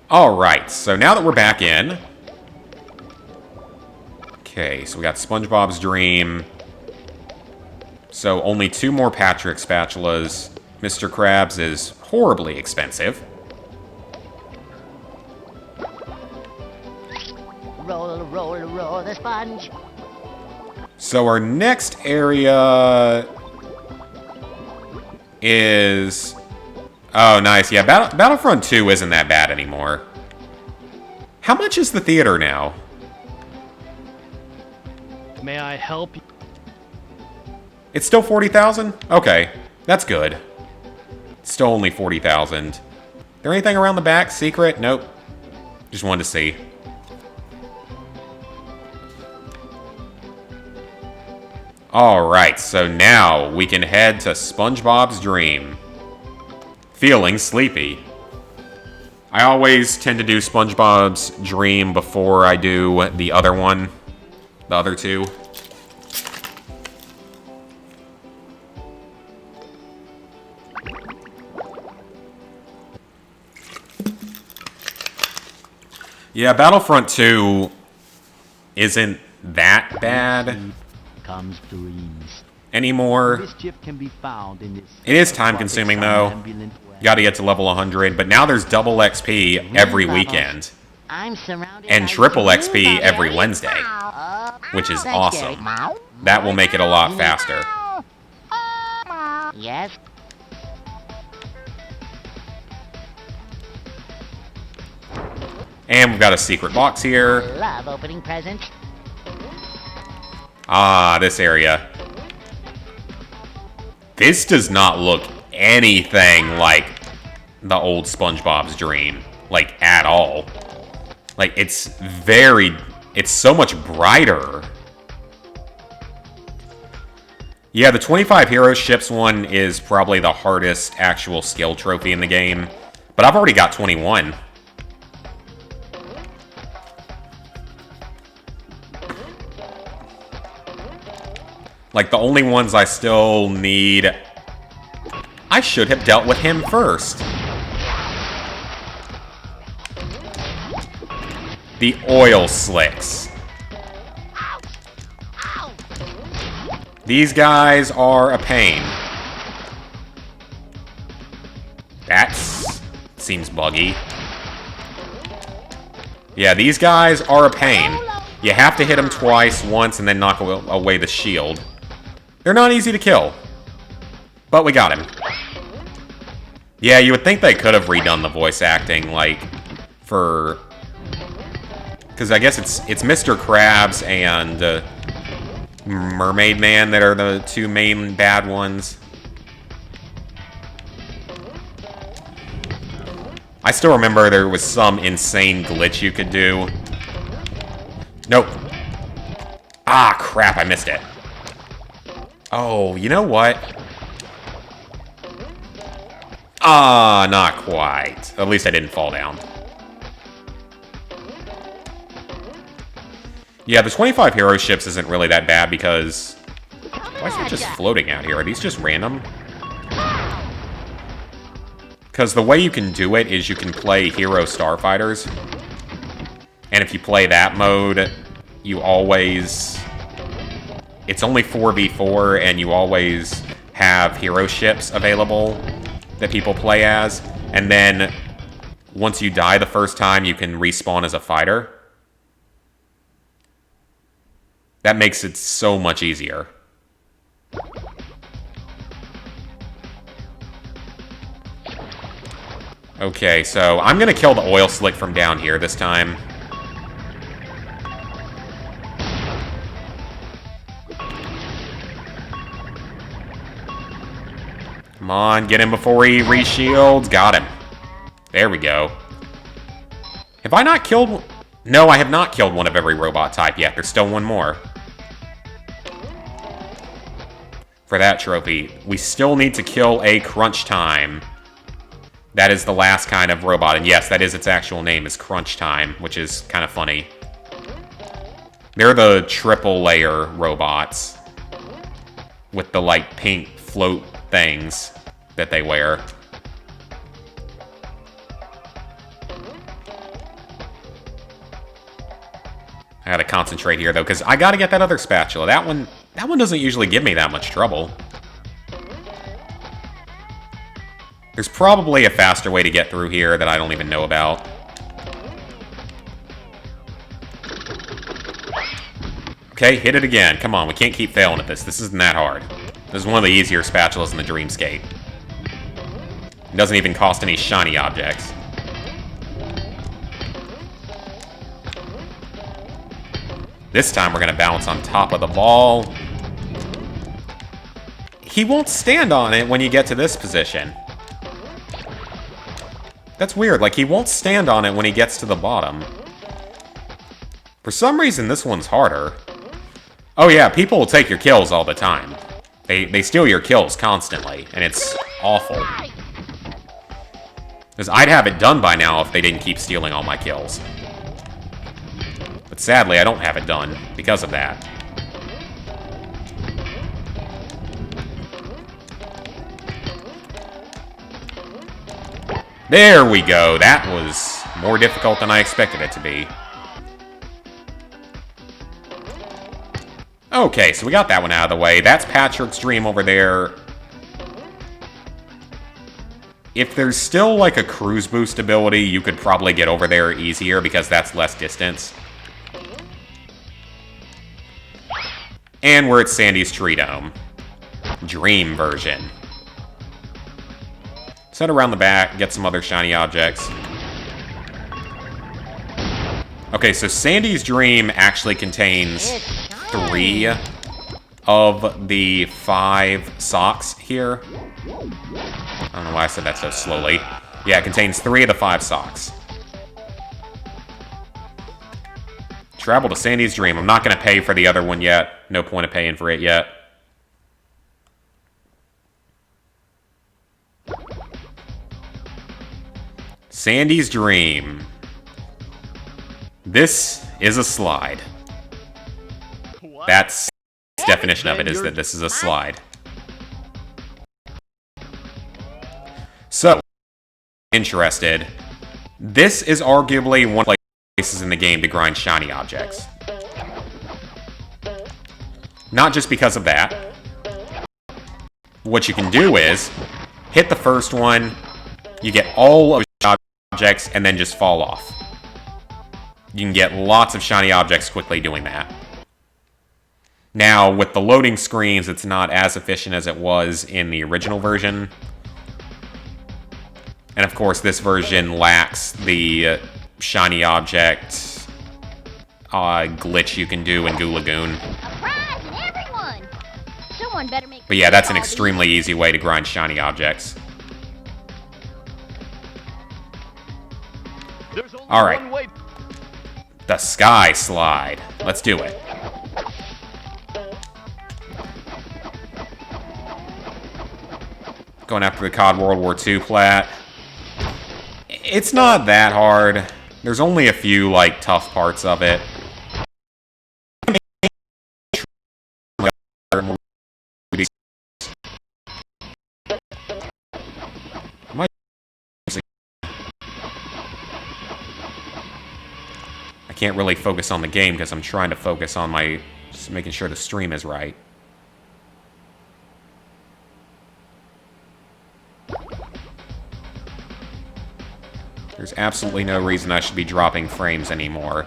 Alright, so now that we're back in... Okay, so we got SpongeBob's Dream. So only 2 more Patrick spatulas. Mr. KRABS is horribly expensive. Roll, roll, roll the sponge. So our next area is... Oh, nice. Yeah, Battlefront 2 isn't that bad anymore. How much is the theater now? May I help you? It's still 40,000? Okay, that's good. Still only 40,000. There anything around the back? Secret? Nope. Just wanted to see. Alright, so now we can head to SpongeBob's Dream. Feeling sleepy. I always tend to do SpongeBob's Dream before I do the other one. The other 2. Yeah, Battlefront 2 isn't that bad Comes dreams. anymore. Mischief can be found in this. It is time-consuming, though. You gotta get to level 100, but now there's double XP every weekend. I'm surrounded And by triple blue XP every bubbles. Wednesday, which is Thanks, awesome. Gary. That will make it a lot faster. Yes. And we've got a secret box here. Love opening presents. Ah, this area. This does not look anything like the old SpongeBob's Dream. Like, at all. Like, it's so much brighter. Yeah, the 25 Hero Ships one is probably the hardest actual skill trophy in the game. But I've already got 21. Like, the only ones I still need... I should have dealt with him first. The oil slicks. These guys are a pain. That seems buggy. Yeah, these guys are a pain. You have to hit them twice, once, and then knock away the shield. They're not easy to kill. But we got him. Yeah, you would think they could have redone the voice acting, like, for... Because I guess it's Mr. KRABS and Mermaid Man that are the two main bad ones. I still remember there was some insane glitch you could do. Nope. Ah, crap, I missed it. Oh, you know what? Ah, not quite. At least I didn't fall down. Yeah, the 25 hero ships isn't really that bad because... Why is it just floating out here? Are these just random? Because the way you can do it is you can play Hero Starfighters. And if you play that mode, you always... It's only 4v4, and you always have hero ships available that people play as. And then, once you die the first time, you can respawn as a fighter. That makes it so much easier. Okay, so I'm gonna kill the oil slick from down here this time. Come on, get him before he re-shields. Got him. There we go. Have I not killed... No, I have not killed one of every robot type yet. There's still one more. For that trophy, we still need to kill a Crunch Time. That is the last kind of robot. And yes, that is its actual name, is Crunch Time, which is kind of funny. They're the triple layer robots. With the, like, pink float things that they wear. I gotta concentrate here, though, because I gotta get that other spatula. That one doesn't usually give me that much trouble. There's probably a faster way to get through here that I don't even know about. Okay, hit it again. Come on, we can't keep failing at this. This isn't that hard. This is one of the easier spatulas in the Dreamscape. It doesn't even cost any shiny objects. This time we're going to bounce on top of the ball. He won't stand on it when you get to this position. That's weird. Like, he won't stand on it when he gets to the bottom. For some reason, this one's harder. Oh yeah, people will take your kills all the time. They steal your kills constantly, and it's awful. Because I'd have it done by now if they didn't keep stealing all my kills. But sadly, I don't have it done because of that. There we go. That was more difficult than I expected it to be. Okay, so we got that one out of the way. That's Patrick's dream over there. If there's still like a cruise boost ability, you could probably get over there easier because that's less distance. And we're at Sandy's Tree Dome. Dream version. Set around the back, get some other shiny objects. Okay, so Sandy's Dream actually contains 3 of the 5 socks here. I don't know why I said that so slowly. Yeah, it contains 3 of the 5 socks. Travel to Sandy's Dream. I'm not going to pay for the other one yet. No point of paying for it yet. Sandy's Dream. This is a slide. That's the definition of it, is that this is a slide. So, interested, this is arguably one of the places in the game to grind shiny objects. Not just because of that. What you can do is hit the first one, you get all of the objects, and then just fall off. You can get lots of shiny objects quickly doing that. Now, with the loading screens, it's not as efficient as it was in the original version. And of course, this version lacks the shiny object glitch you can do in Goo Lagoon. But yeah, that's an extremely easy way to grind shiny objects. Alright. The Sky Slide. Let's do it. Going after the COD World War II plat. It's not that hard. There's only a few, like, tough parts of it. I can't really focus on the game because I'm trying to focus on my... just making sure the stream is right. There's absolutely no reason I should be dropping frames anymore.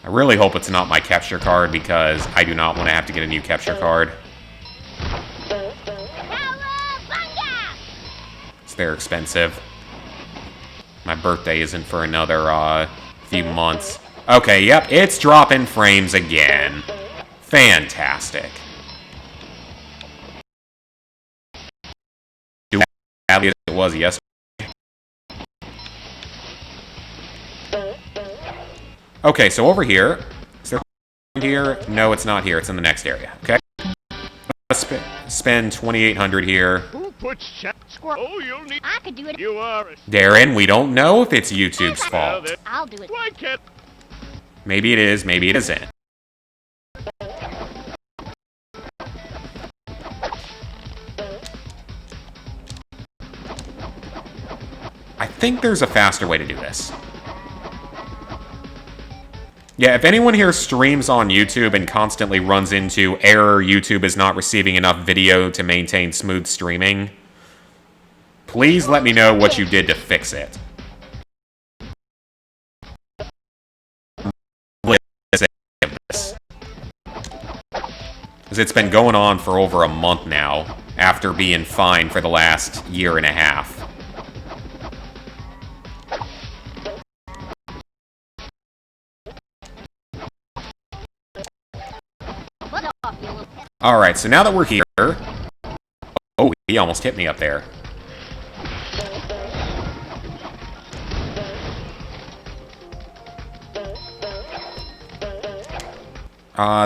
I really hope it's not my capture card because I do not want to have to get a new capture card. They're expensive. My birthday isn't for another few months. Okay, yep, it's dropping frames again. Fantastic. Do as badly as it was yesterday. Okay, so over here. Is there here? No, it's not here. It's in the next area. Okay. Let's spend 2,800 here. Oh, you'll need. I could do it. You are a... Darren, we don't know if it's YouTube's fault. I'll do it. Why can't... Maybe it is, maybe it isn't. I think there's a faster way to do this. Yeah, if anyone here streams on YouTube and constantly runs into error, YouTube is not receiving enough video to maintain smooth streaming, please let me know what you did to fix it. Because it's been going on for over a month now, after being fine for the last year and a half. Alright, so now that we're here... Oh, he almost hit me up there.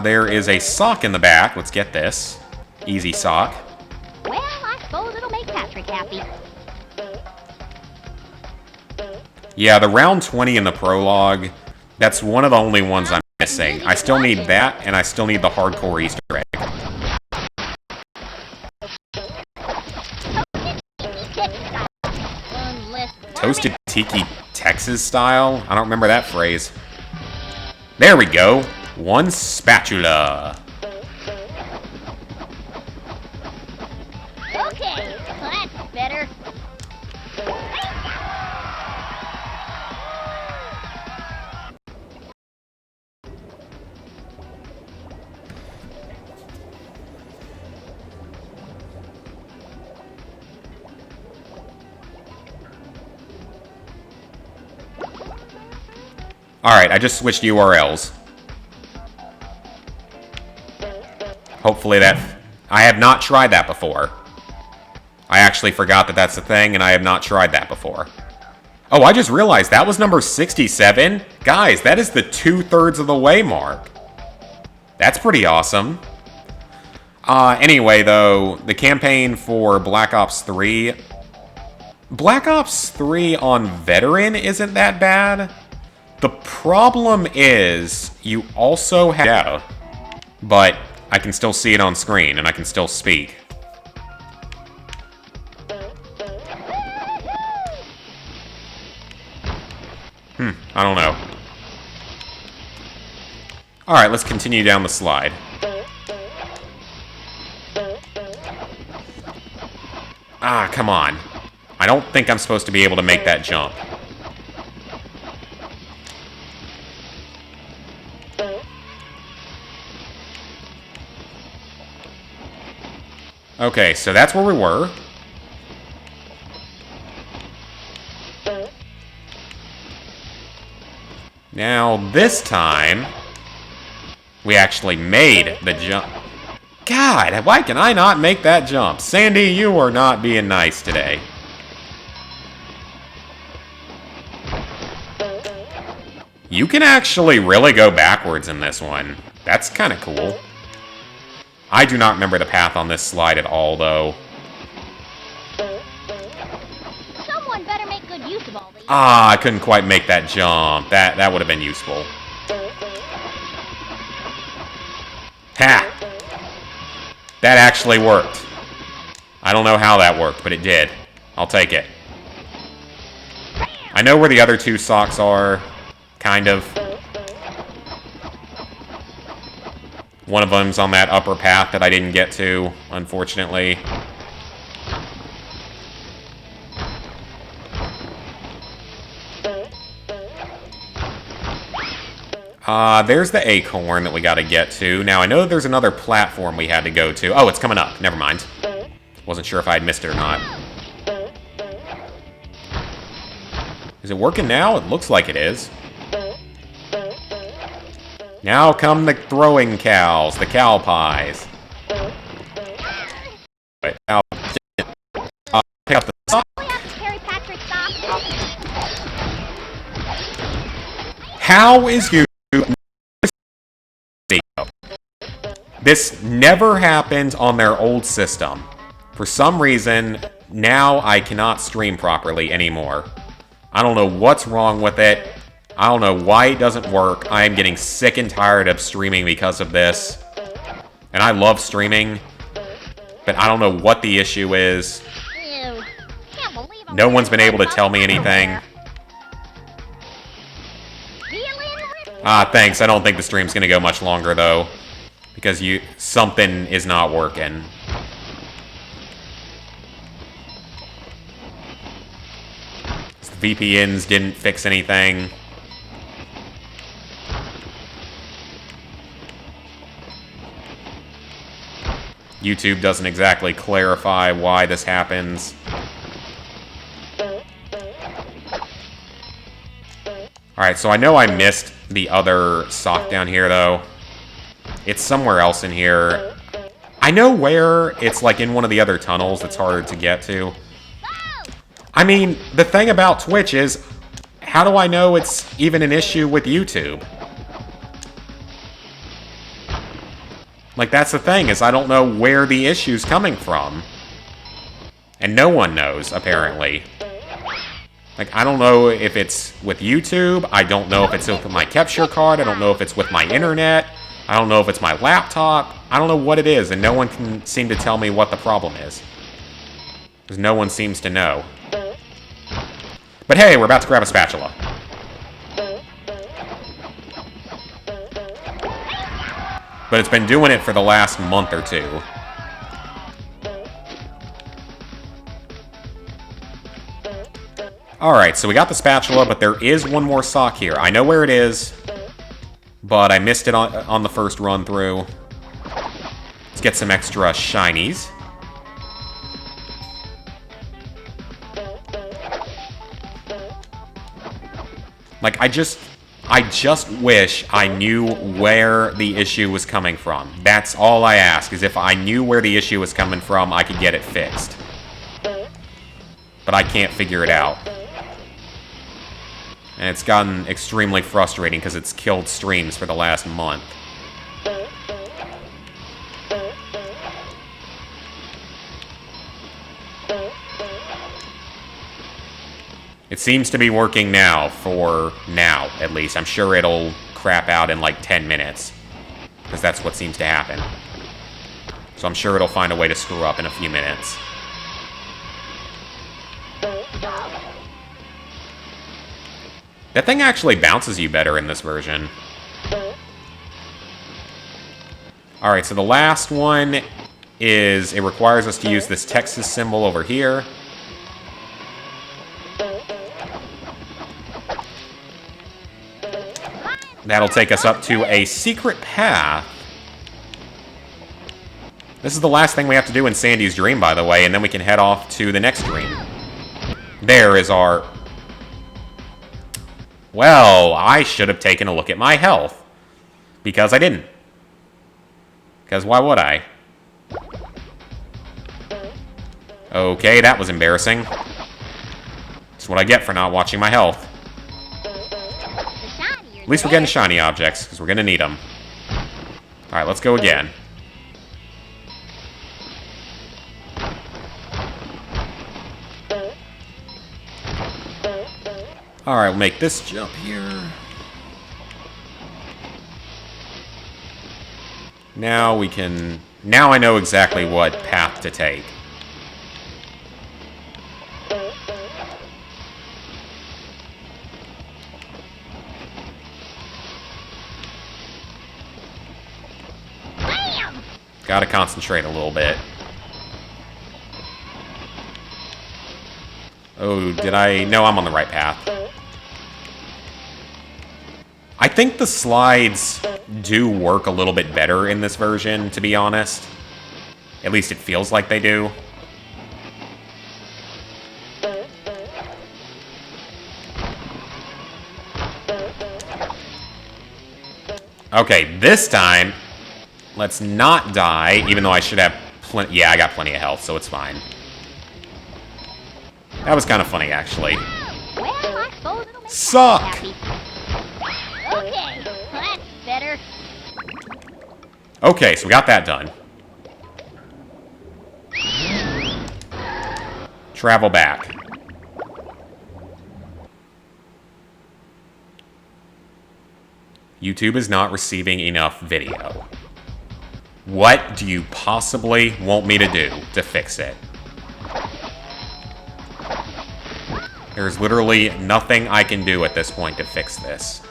There is a sock in the back. Let's get this. Easy sock. Well, I suppose it'll make Patrick happy. Yeah, the round 20 in the prologue, that's one of the only ones I'm missing. I still need that, and I still need the hardcore Easter egg. Toasted tiki Texas style? I don't remember that phrase. There we go. One spatula. Okay, that's better. Alright, I just switched URLs. Hopefully that... I have not tried that before. I actually forgot that that's a thing, and I have not tried that before. Oh, I just realized that was number 67? Guys, that is the 2/3 of the way mark. That's pretty awesome. Anyway, though, the campaign for Black Ops 3... Black Ops 3 on Veteran isn't that bad. The problem is, you also have... Yeah, but I can still see it on screen, and I can still speak. I don't know. Alright, let's continue down the slide. Ah, come on. I don't think I'm supposed to be able to make that jump. Okay, so that's where we were. Now, this time, we actually made the jump. God, why can I not make that jump? Sandy, you are not being nice today. You can actually really go backwards in this one. That's kind of cool. I do not remember the path on this slide at all, though. Someone better make good use of all these. Ah, I couldn't quite make that jump. That would have been useful. Ha! That actually worked. I don't know how that worked, but it did. I'll take it. I know where the other two socks are, kind of. One of them's on that upper path that I didn't get to, unfortunately. There's the acorn that we gotta get to. Now, I know there's another platform we had to go to. Oh, it's coming up. Never mind. Wasn't sure if I had missed it or not. Is it working now? It looks like it is. Now come the throwing cows, the cow pies. Wait, now, pick up the sock. We have to carry Patrick's sock. How is you... This never happened on their old system. For some reason, now I cannot stream properly anymore. I don't know what's wrong with it. I don't know why it doesn't work. I am getting sick and tired of streaming because of this. And I love streaming, but I don't know what the issue is. Ew. Can't believe I'm No one's been able to tell me anything. Thanks. I don't think the stream's gonna go much longer, though. Because something is not working. The VPNs didn't fix anything. YouTube doesn't exactly clarify why this happens. Alright, so I know I missed the other sock down here, though. It's somewhere else in here. I know where. It's like in one of the other tunnels that's harder to get to. I mean, the thing about Twitch is, how do I know it's even an issue with YouTube? Like, that's the thing, is I don't know where the issue's coming from. And no one knows, apparently. Like, I don't know if it's with YouTube. I don't know if it's with my capture card. I don't know if it's with my internet. I don't know if it's my laptop. I don't know what it is, and no one can seem to tell me what the problem is. Because no one seems to know. But hey, we're about to grab a spatula. But it's been doing it for the last month or two. Alright, so we got the spatula, but there is one more sock here. I know where it is, but I missed it on the first run through. Let's get some extra shinies. Like, I just wish I knew where the issue was coming from. That's all I ask, is if I knew where the issue was coming from, I could get it fixed. But I can't figure it out. And it's gotten extremely frustrating because it's killed streams for the last month. It seems to be working now, for now, at least. I'm sure it'll crap out in like 10 minutes. Because that's what seems to happen. So I'm sure it'll find a way to screw up in a few minutes. That thing actually bounces you better in this version. Alright, so the last one is, it requires us to use this Texas symbol over here. That'll take us up to a secret path. This is the last thing we have to do in Sandy's dream, by the way, and then we can head off to the next dream. There is our... Well, I should have taken a look at my health. Because I didn't. Because why would I? Okay, that was embarrassing. That's what I get for not watching my health. At least we're getting shiny objects, because we're going to need them. Alright, let's go again. Alright, we'll make this jump here. Now we can... Now I know exactly what path to take. Gotta concentrate a little bit. Oh, did I... No, I'm on the right path. I think the slides do work a little bit better in this version, to be honest. At least it feels like they do. Okay, this time, let's not die, even though I should have plenty... Yeah, I got plenty of health, so it's fine. That was kind of funny, actually. Well, I suppose it'll make Suck! happy. Okay, that's better. Okay, so we got that done. Travel back. YouTube is not receiving enough video. What do you possibly want me to do to fix it? There's literally nothing I can do at this point to fix this.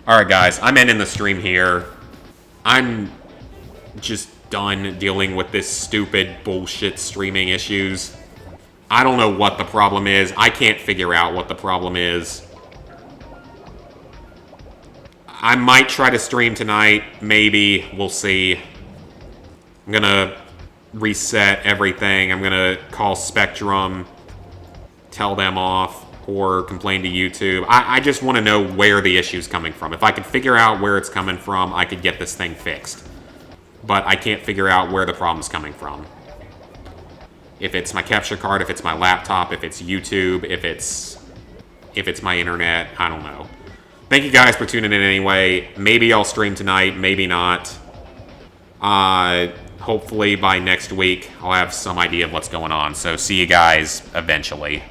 Alright guys, I'm ending the stream here. I'm just done dealing with this stupid bullshit streaming issues. I don't know what the problem is. I can't figure out what the problem is. I might try to stream tonight. Maybe. We'll see. I'm gonna reset everything. I'm gonna call Spectrum, tell them off, or complain to YouTube. I just want to know where the issue's coming from. If I could figure out where it's coming from, I could get this thing fixed. But I can't figure out where the problem's coming from. If it's my capture card, if it's my laptop, if it's YouTube, if it's my internet, I don't know. Thank you guys for tuning in anyway. Maybe I'll stream tonight, maybe not. Hopefully by next week, I'll have some idea of what's going on. So see you guys eventually.